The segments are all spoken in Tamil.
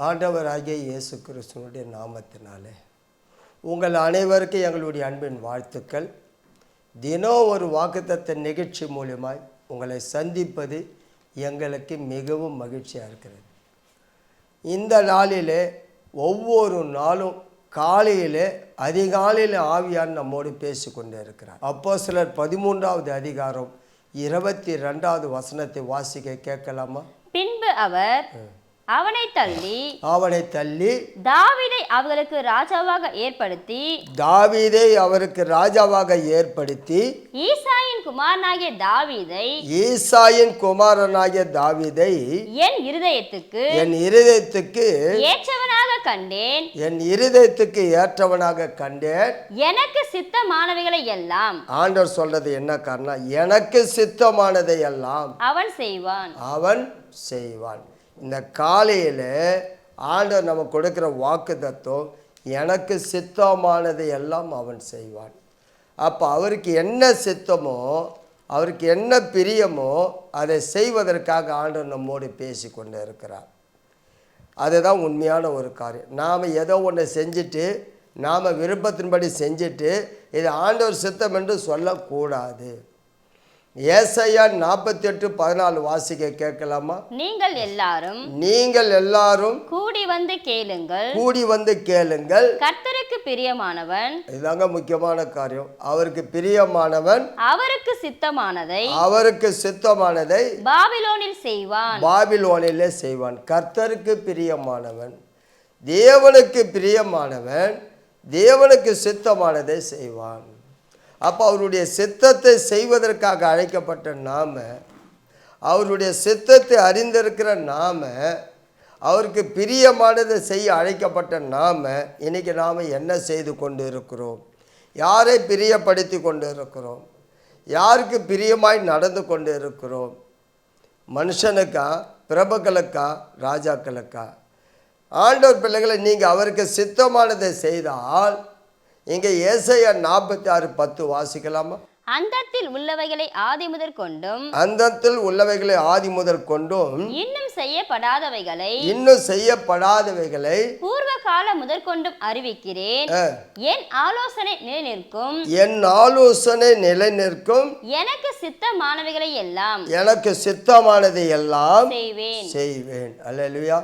ஆண்டவராகிய இயேசு கிறிஸ்துவனுடைய நாமத்தினாலே உங்கள் அனைவருக்கும் எங்களுடைய அன்பின் வாழ்த்துக்கள். தினம் ஒரு வாக்குத்தத்த நிகழ்ச்சி மூலமாய் உங்களை சந்திப்பது எங்களுக்கு மிகவும் மகிழ்ச்சியாக இருக்கிறது. இந்த நாளிலே ஒவ்வொரு நாளும் காலையிலே அதிகாலையில் ஆவியார் நம்மோடு பேசி கொண்டே இருக்கிறார். அப்போஸ்தலர் 13வது அதிகாரம் 22வது வசனத்தை வாசிக்க கேட்கலாமா? பின்பு அவர் அவனை தள்ளி தாவீதை அவர்களுக்கு ராஜாவாக ஏற்படுத்தி ஈசாயின் குமாரனாகிய தாவீதை என் இருதயத்துக்கு ஏற்றவனாக கண்டேன். எனக்கு சித்தமானவைகளை எல்லாம் ஆண்டவர் சொல்றது என்ன காரணம்? எனக்கு சித்தமானதை எல்லாம் அவன் செய்வான். இந்த காலையில் ஆண்டவர் நம்ம கொடுக்குற வாக்கு தத்துவம், எனக்கு சித்தமானதை எல்லாம் அவன் செய்வான். அப்போ அவருக்கு என்ன சித்தமோ, அவருக்கு என்ன பிரியமோ அதை செய்வதற்காக ஆண்டவர் நம்மோடு பேசி கொண்டு இருக்கிறார். அதுதான் உண்மையான ஒரு காரியம். நாம் ஏதோ ஒன்று செஞ்சுட்டு நாம் விருப்பத்தின்படி செஞ்சுட்டு இது ஆண்டவர் சித்தம் என்று சொல்லக்கூடாது. ஏசாயா 48:14 வாசிக்க கேட்கலாமா? நீங்கள் எல்லாரும் கூடி வந்து கேளுங்கள். கர்த்தருக்கு பிரியமானவன், இதாங்க முக்கியமான காரியம், அவருக்கு பிரியமானவன் அவருக்கு சித்தமானதை பாபிலோனிலே செய்வான். கர்த்தருக்கு பிரியமானவன், தேவனுக்கு பிரியமானவன், தேவனுக்கு சித்தமானதை செய்வான். அப்போ அவருடைய சித்தத்தை செய்வதற்காக அழைக்கப்பட்ட நாம, அவருடைய சித்தத்தை அறிந்திருக்கிற நாம, அவருக்கு பிரியமானதை செய்ய அழைக்கப்பட்ட நாம, இன்னைக்கு நாம் என்ன செய்து கொண்டு இருக்கிறோம்? யாரை பிரியப்படுத்தி கொண்டு இருக்கிறோம்? யாருக்கு பிரியமாய் நடந்து கொண்டு இருக்கிறோம்? மனுஷனுக்கா, பிரபுக்களுக்கா, ராஜாக்களுக்கா? ஆண்டவர் பிள்ளைகளை, நீங்கள் அவருக்கு சித்தமானதை செய்தால் இங்கே ஏசாயா 46:10 வாசிக்கலாமா? அந்தத்தில் உள்ளவைகளை ஆதி முதற் கொண்டும் இன்னும் செய்யப்படாதவைகளை பூர்வ காலம் முதற்கொண்டும் அறிவிக்கிறேன். என் ஆலோசனை நிலைநிற்கும். எனக்கு சித்தமானதை எல்லாம் செய்வேன். அல்லேலூயா.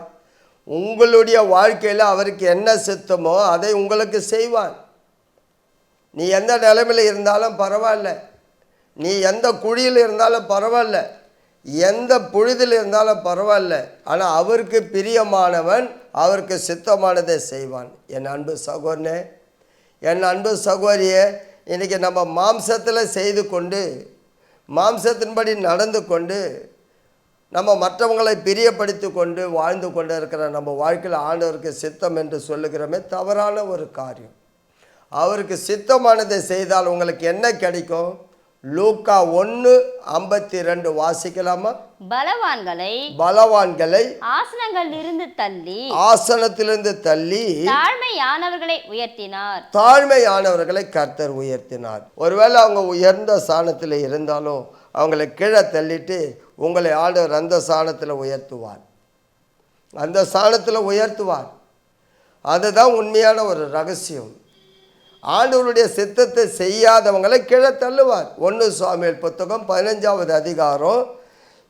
உங்களுடைய வாழ்க்கையில் அவருக்கு என்ன சித்தமோ அதை உங்களுக்கு செய்வான். நீ எந்த நிலைமையில் இருந்தாலும் பரவாயில்ல, நீ எந்த குழியில் இருந்தாலும் பரவாயில்ல, எந்த பொழுதில் இருந்தாலும் பரவாயில்ல, ஆனால் அவருக்கு பிரியமானவன் அவருக்கு சித்தமானதை செய்வான். என் அன்பு சகோதரனே, என் அன்பு சகோதரியே, இன்றைக்கி நம்ம மாம்சத்தில் செய்து கொண்டு, மாம்சத்தின்படி நடந்து கொண்டு, நம்ம மற்றவங்களை பிரியப்படுத்தி கொண்டு வாழ்ந்து கொண்டு இருக்கிற நம்ம வாழ்க்கையில் ஆண்டவருக்கு சித்தம் என்று சொல்லுகிறோமே, தவறான ஒரு காரியம். அவருக்கு சித்தமானதை செய்தால் உங்களுக்கு என்ன கிடைக்கும்? லூக்கா 1:52 வாசிக்கலாமா? பலவான்களை ஆசனத்திலிருந்து தள்ளி தாழ்மையானவர்களை கர்த்தர் உயர்த்தினார். ஒருவேளை அவங்க உயர்ந்த ஸ்தானத்தில் இருந்தாலும் அவங்களை கீழே தள்ளிட்டு உங்களை ஆண்டவர் அந்த ஸ்தானத்தில் உயர்த்துவார். அதுதான் உண்மையான ஒரு ரகசியம். ஆண்டவருடைய சித்தத்தை செய்யாதவங்களை கீழே தள்ளுவார். 1 சாமுவேல் புத்தகம் 15வது அதிகாரம்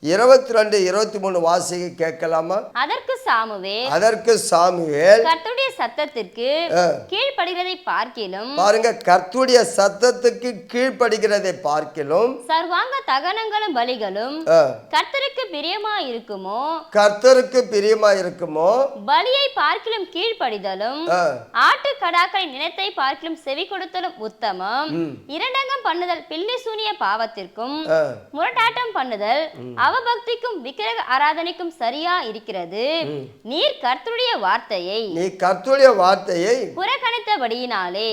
22-23 வாசிக்க கேட்கலாமா? அதற்கு சாமுவேல் கர்த்தருடைய சத்தத்திற்கு கீழ்ப்படிகிறதை பார்க்கிலும், பாருங்க, கர்த்தருடைய சத்தத்துக்கு கீழ்ப்படிகிறதை பார்க்கிலும் சர்வாங்க தகனங்களும் பலிகளும் கர்த்தருக்கு பிரியமாயிருக்குமோ, பலியை பார்க்கிலும் கீழ்ப்படிதலும் ஆட்டுக்கடாக்களின் நினைத்தை பார்க்கிலும் செவி கொடுத்தலும் உத்தமம். இரண்டங்கம் பண்ணுதல் பில்லி சூனிய பாவத்திற்கும் முரட்டாட்டம் பண்ணுதல் அவபக்திக்கும் விக்கிரக ஆராதனைக்கும் சரியா இருக்கிறது. நீர் கர்த்தருடைய வார்த்தையை புறக்கணித்தபடியினாலே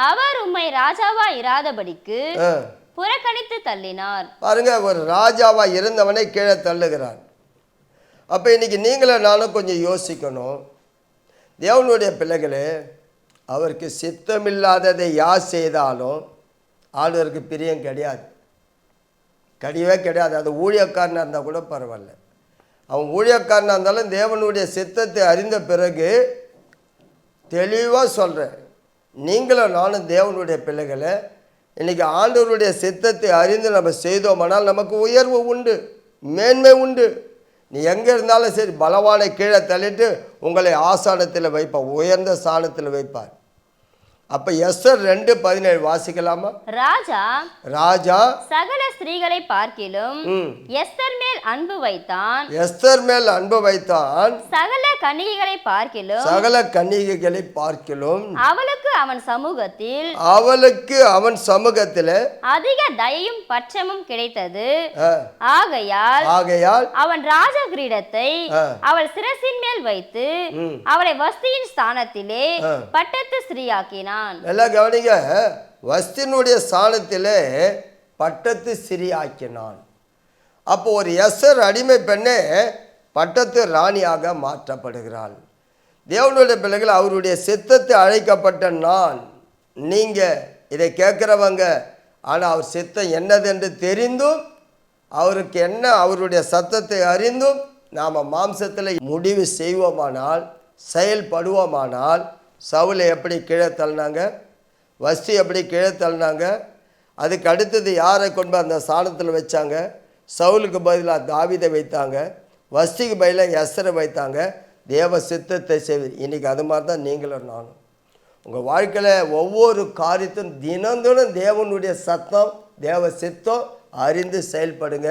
அவர் உம்மை ராஜாவா இராதபடிக்கு புறக்கணித்து தள்ளினார். பாருங்க, ஒரு ராஜாவா இருந்தவனை கீழே தள்ளுகிறார். அப்ப இன்னைக்கு நீங்களும் நானும் கொஞ்சம் யோசிக்கணும். தேவனுடைய பிள்ளைகளே, அவருக்கு சித்தமில்லாததை யார் செய்தாலும் ஆண்டவருக்கு பிரியம் கிடையாது. அது ஊழியக்காரனாக இருந்தால் கூட பரவாயில்ல. அவன் ஊழியக்காரனாக இருந்தாலும் தேவனுடைய சித்தத்தை அறிந்த பிறகு தெளிவாக சொல்கிறேன், நீங்களும் நானும் தேவனுடைய பிள்ளைகளை இன்றைக்கி ஆண்டவருடைய சித்தத்தை அறிந்து நம்ம செய்தோமானால் நமக்கு உயர்வு உண்டு, மேன்மை உண்டு. நீ எங்கே இருந்தாலும் சரி, பலவானை கீழே தள்ளிட்டு உங்களை ஆசானத்தில் வைப்பார், உயர்ந்த ஸ்தானத்தில் வைப்பார். அப்ப எஸ்தர் 2:17 வாசிக்கலாமா? ராஜா சகல ஸ்திரீகளை பார்க்கிலும் எஸ்தர் மேல் அன்பு வைத்தான். சகல கன்னிகைகளை பார்க்கிலும் அவளுக்கு அவன் சமூகத்தில் அதிக தயையும் பட்சமும் கிடைத்தது. ஆகையால் அவன் ராஜ கிரீடத்தை அவள் சிரசின் மேல் வைத்து அவளை வஸ்தியின் ஸ்தானத்திலே பட்டத்து ஸ்திரீயாக்கினான். எல்லாம் கவனிங்க, வஸ்தினுடைய ஸ்தானத்திலே பட்டத்து சிறியாக்கினான். அப்போ ஒரு எஸ்தர் அடிமை பெண்ணே பட்டத்து ராணியாக மாற்றப்படுகிறாள். தேவனுடைய பிள்ளைகள், அவருடைய சித்தத்தை அழைக்கப்பட்ட நான், நீங்கள் இதை கேட்குறவங்க, ஆனால் அவர் சித்தம் என்னதென்று தெரிந்தும் அவருக்கு என்ன அவருடைய சத்தத்தை அறிந்தும் நாம் மாம்சத்தில் முடிவு செய்வோமானால், செயல்படுவோமானால், சவுலை எப்படி கீழே தள்ளினாங்க, வஸ்தி எப்படி கீழே தள்ளினாங்க, அதுக்கு அடுத்தது யாரை கொண்டு அந்த ஸ்தானத்தில் வச்சாங்க? சவுலுக்கு பதிலாக தாவீதை வைத்தாங்க, வஸ்திக்கு பதிலாக எஸ்தரை வைத்தாங்க. தேவ சித்தத்தை செய்வது. இன்றைக்கி அது மாதிரி தான் நீங்களும் நானும் உங்கள் வாழ்க்கையில் ஒவ்வொரு காரியத்தும் தினந்தோறும் தேவனுடைய சத்தம், தேவ சித்தம் அறிந்து செயல்படுங்க.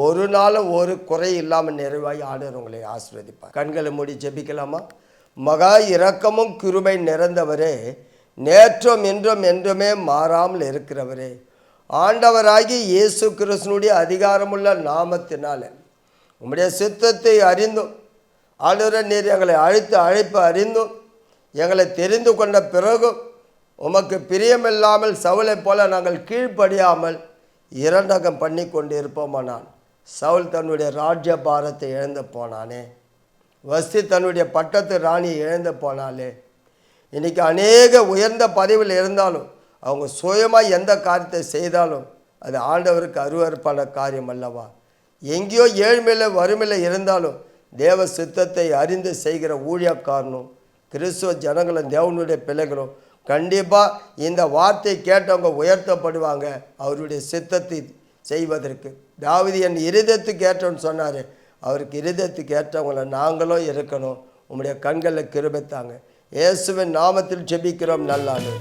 ஒரு நாளும் ஒரு குறை இல்லாமல் நிறைவாகி ஆண்டவர் உங்களை ஆசீர்வதிப்பார். கண்களை மூடி ஜெபிக்கலாமா? மகா இரக்கமும் கிருபை நிறைந்தவரே, நேற்றும் இன்றும் என்றுமே மாறாமல் இருக்கிறவரே, ஆண்டவராகி இயேசு கிறிஸ்துனுடைய அதிகாரமுள்ள நாமத்தினால உம்முடைய சித்தத்தை அறிந்தும், ஆண்டவரே நீர் எங்களை அழைப்பு அறிந்தும் எங்களை தெரிந்து கொண்ட பிறகும் உமக்கு பிரியமில்லாமல் சவுலை போல நாங்கள் கீழ்ப்படியாமல் இரண்டகம் பண்ணி கொண்டு இருப்போமானால், சவுல் தன்னுடைய ராஜ்ய பாரத்தை இழந்து போனானே, வஸ்தி தன்னுடைய பட்டத்து ராணி இழந்து போனாலே, இன்றைக்கி அநேக உயர்ந்த பதவியில் இருந்தாலும் அவங்க சுயமாக எந்த காரியத்தை செய்தாலும் அது ஆண்டவருக்கு அருவருப்பான காரியம் அல்லவா? எங்கேயோ ஏழ்மையில் வறுமையில் இருந்தாலும் தேவ சித்தத்தை அறிந்து செய்கிற ஊழியக்காரனும் கிறிஸ்துவ ஜனங்களும் தேவனுடைய பிள்ளைகளும் கண்டிப்பாக இந்த வார்த்தை கேட்டவங்க உயர்த்தப்படுவாங்க அவருடைய சித்தத்தை செய்வதற்கு. தாவீது என் இருதயத்துக்கு ஏற்றோன்னு சொன்னார். அவருக்கு இருதயத்துக்கு ஏற்றவங்களை நாங்களும் இருக்கணும். உம்முடைய கண்களில் கிருபை தாங்க. இயேசுவின் நாமத்தில் ஜெபிக்கிறோம். நல்லாண்டு.